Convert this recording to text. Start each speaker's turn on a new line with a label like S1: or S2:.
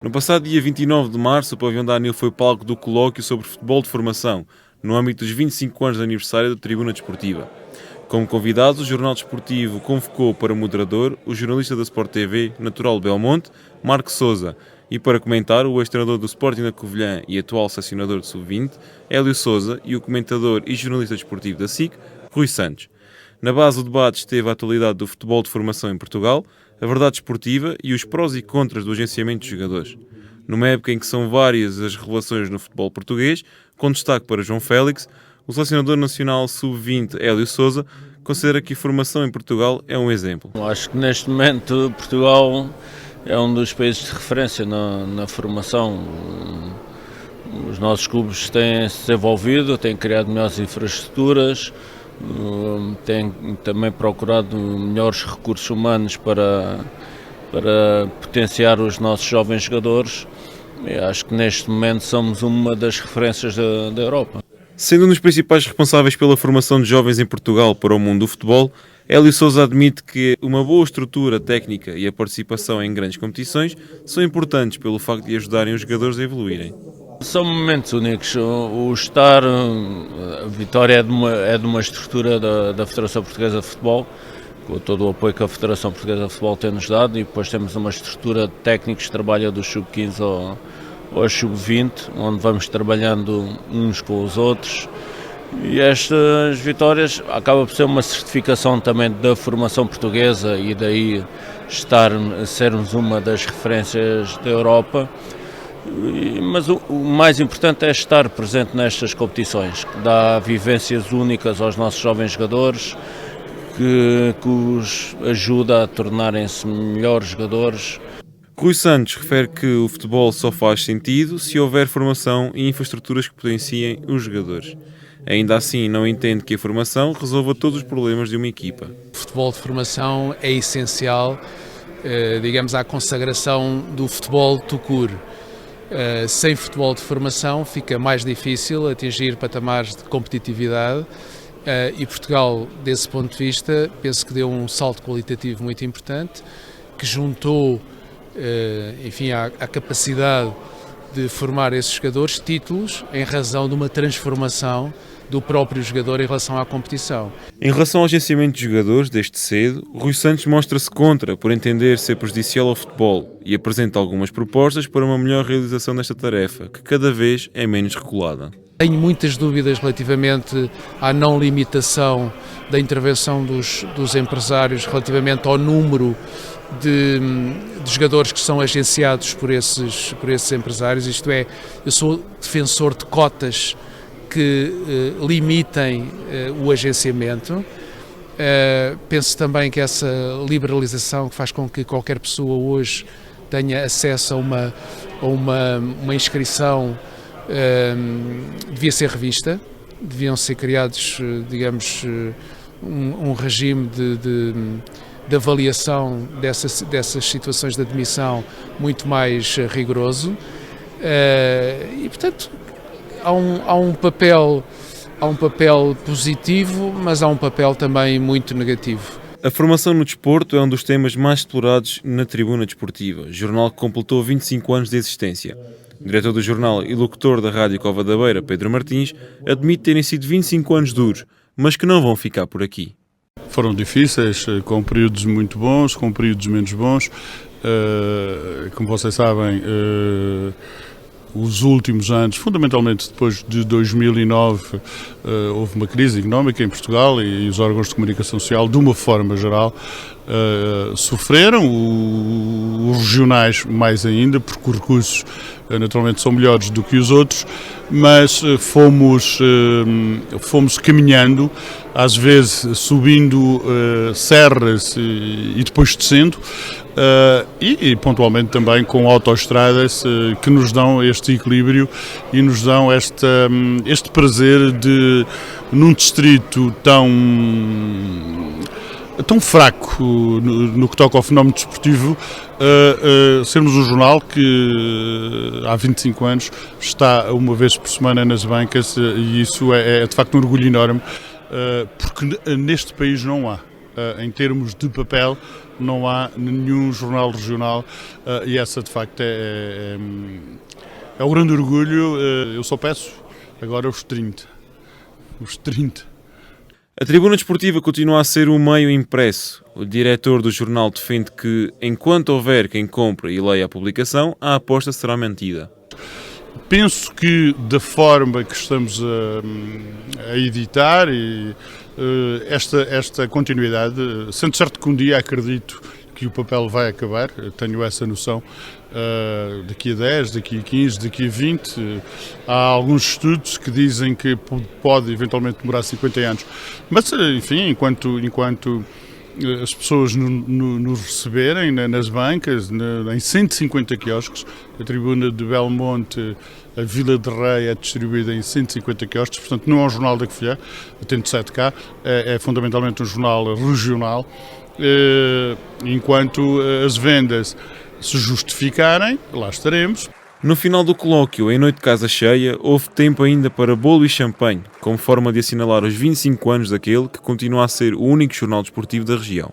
S1: No passado dia 29 de março, o pavilhão da ANIL foi palco do colóquio sobre futebol de formação, no âmbito dos 25 anos de aniversário da Tribuna Desportiva. Como convidados, o Jornal Desportivo convocou para moderador o jornalista da Sport TV, natural de Belmonte, Marco Sousa, e para comentar o ex-treinador do Sporting da Covilhã e atual selecionador de sub-20, Hélio Sousa, e o comentador e jornalista desportivo da SIC, Rui Santos. Na base do debate esteve a atualidade do futebol de formação em Portugal, a verdade esportiva e os prós e contras do agenciamento de jogadores. Numa época em que são várias as revelações no futebol português, com destaque para João Félix, o selecionador nacional sub-20 Hélio Sousa considera que a formação em Portugal é um exemplo.
S2: Acho que neste momento Portugal é um dos países de referência na formação. Os nossos clubes têm se desenvolvido, têm criado melhores infraestruturas, têm também procurado melhores recursos humanos para potenciar os nossos jovens jogadores. E acho que neste momento somos uma das referências da Europa.
S1: Sendo um dos principais responsáveis pela formação de jovens em Portugal para o mundo do futebol, Hélio Sousa admite que uma boa estrutura técnica e a participação em grandes competições são importantes pelo facto de ajudarem os jogadores a evoluírem.
S2: São momentos únicos. A Vitória é de uma estrutura da Federação Portuguesa de Futebol, com todo o apoio que a Federação Portuguesa de Futebol tem-nos dado, e depois temos uma estrutura de técnicos que trabalha do sub-15 ao sub-20, onde vamos trabalhando uns com os outros. E estas vitórias acaba por ser uma certificação também da formação portuguesa e daí sermos uma das referências da Europa. Mas o mais importante é estar presente nestas competições, que dá vivências únicas aos nossos jovens jogadores, que os ajuda a tornarem-se melhores jogadores.
S1: Rui Santos refere que o futebol só faz sentido se houver formação e infraestruturas que potenciem os jogadores. Ainda assim, não entende que a formação resolva todos os problemas de uma equipa.
S3: O futebol de formação é essencial, digamos, à consagração do futebol tout court. Sem futebol de formação fica mais difícil atingir patamares de competitividade e Portugal, desse ponto de vista, penso que deu um salto qualitativo muito importante, que juntou, enfim, à capacidade de formar esses jogadores títulos em razão de uma transformação do próprio jogador em relação à competição.
S1: Em relação ao agenciamento de jogadores, desde cedo, Rui Santos mostra-se contra por entender ser prejudicial ao futebol e apresenta algumas propostas para uma melhor realização desta tarefa, que cada vez é menos regulada.
S3: Tenho muitas dúvidas relativamente à não limitação da intervenção dos empresários relativamente ao número de jogadores que são agenciados por esses empresários, isto é, eu sou defensor de cotas que limitem o agenciamento. Penso também que essa liberalização que faz com que qualquer pessoa hoje tenha acesso a uma inscrição devia ser revista, deviam ser criados, digamos, um regime de avaliação dessas situações de admissão muito mais rigoroso e, portanto, há um papel positivo, mas há um papel também muito negativo.
S1: A formação no desporto é um dos temas mais explorados na Tribuna Desportiva, jornal que completou 25 anos de existência. O diretor do jornal e locutor da Rádio Cova da Beira, Pedro Martins, admite terem sido 25 anos duros, mas que não vão ficar por aqui.
S4: Foram difíceis, com períodos muito bons, com períodos menos bons. Como vocês sabem, os últimos anos, fundamentalmente depois de 2009, houve uma crise económica em Portugal e os órgãos de comunicação social, de uma forma geral, sofreram, os regionais mais ainda, porque os recursos naturalmente são melhores do que os outros, mas fomos caminhando, às vezes subindo serras e depois descendo, e pontualmente também com autoestradas que nos dão este equilíbrio e nos dão este prazer de, num distrito tão fraco no que toca ao fenómeno desportivo, sermos um jornal que há 25 anos está uma vez por semana nas bancas, e isso é de facto um orgulho enorme, porque neste país não há. em termos de papel, não há nenhum jornal regional e essa de facto é um grande orgulho. Eu só peço agora os 30.
S1: A Tribuna Desportiva continua a ser o meio impresso. O diretor do jornal defende que, enquanto houver quem compre e leia a publicação, a aposta será mantida.
S4: Penso que da forma que estamos a editar e esta continuidade, sendo certo que um dia acredito que o papel vai acabar, tenho essa noção, daqui a 10, daqui a 15, daqui a 20, há alguns estudos que dizem que pode eventualmente demorar 50 anos, mas enfim, enquanto as pessoas nos receberem nas bancas, em 150 quiosques, a Tribuna de Belmonte, a Vila de Rei é distribuída em 150 quiosques, portanto não é um jornal da Covilhã, tendo sede cá, é fundamentalmente um jornal regional, enquanto as vendas se justificarem, lá estaremos.
S1: No final do colóquio, em noite de casa cheia, houve tempo ainda para bolo e champanhe, como forma de assinalar os 25 anos daquele que continua a ser o único jornal desportivo da região.